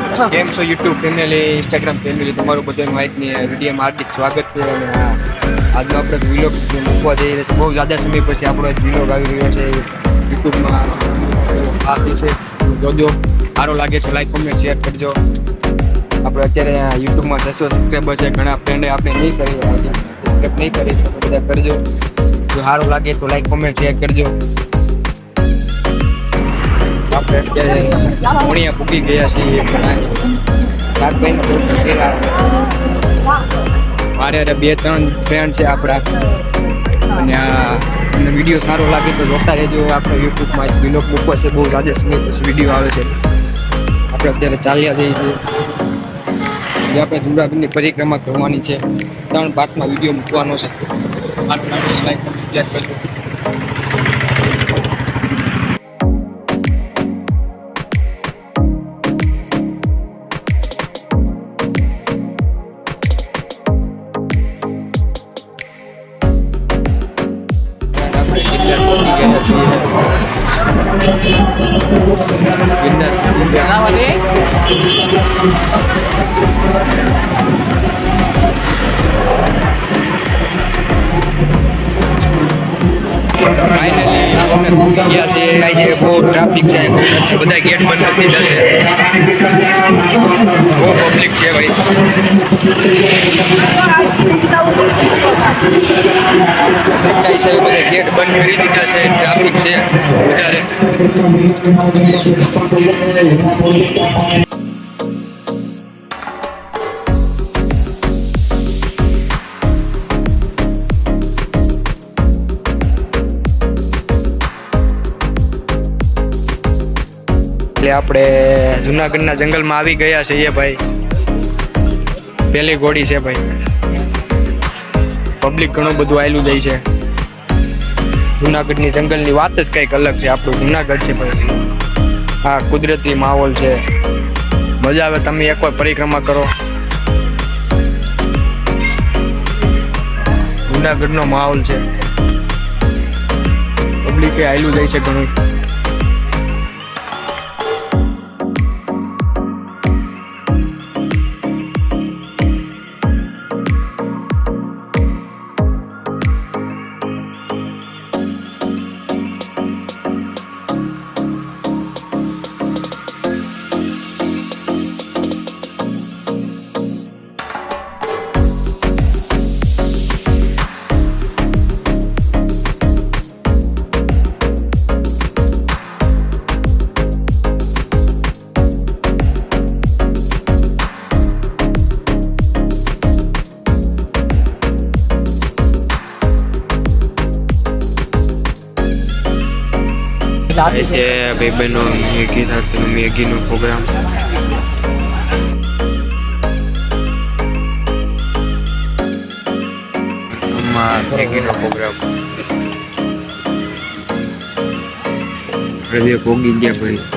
કેમ છો YouTube family, Instagram family, તમારું બધાનું આજની વિડીયોમાં હાર્દિક સ્વાગત છે. અને આજનો આપણે વિલોગ મૂકવા જઈ રહ્યા છે. બહુ જ્યાદા સમય પછી આપણો એક વિલોગ આવી રહ્યો છે યુટ્યુબમાં. આ વિશે જોજો, સારો લાગે તો લાઈક કોમેન્ટ શેર કરજો. આપણે અત્યારે યુટ્યુબમાં 600 સબસ્ક્રાઈબર છે. ઘણા ફ્રેન્ડે આપણે નહીં કરી સબસ્ક્રાઈબ નહીં કરી તો બધા કરજો. જો સારું લાગે તો લાઈક કોમેન્ટ શેર કરજો. આપણે અત્યારે મોણિયા પૂકી ગયા છીએ. કાકભાઈના દર્શન કર્યા. મારે 2-3 ફ્રેન્ડ છે આપણા. અને તમને વિડીયો સારો લાગે તો જોતા રહેજો. આપણે યુટ્યુબમાં વિલોગ મૂકવા છે. બહુ રાજા સમય પછી વિડીયો આવે છે. આપણે અત્યારે ચાલ્યા જઈએ છીએ. આપણે જુનાગઢની પરિક્રમા કરવાની છે. 3 પાર્ટમાં વિડીયો મૂકવાનો છે. લાઈક શેર કરજો. ફાઇનલી આપણે પહોંચી ગયા છે. આજે બહુ ટ્રાફિક છે. બધા ગેટ બંધ કરી દીધા છે. બહુ પબ્લિક છે ભાઈ. છે બધા ગેટ બંધ કરી દીધા છે. ટ્રાફિક છે વધારે. આપણે જુનાગઢના જંગલમાં આવી ગયા છીએ ભાઈ. પેલી ઘોડી છે ભાઈ. પબ્લિક ઘણું બધું આવેલું જાય છે. જુનાગઢની જંગલની વાત જ કંઈક અલગ છે. આપણું જુનાગઢ છે ભાઈ. હા, કુદરતી માહોલ છે. મજા આવે. તમે એકવાર પરિક્રમા કરો. જુનાગઢનો માહોલ છે. પબ્લિકે આવેલું જાય છે ઘણું. છે ભાઈ બહેનો મેગી સાથેનો મેગીનો પ્રોગ્રામ. મેગીનો પ્રોગ્રામ હૃદય પોગી ગયા ભાઈ.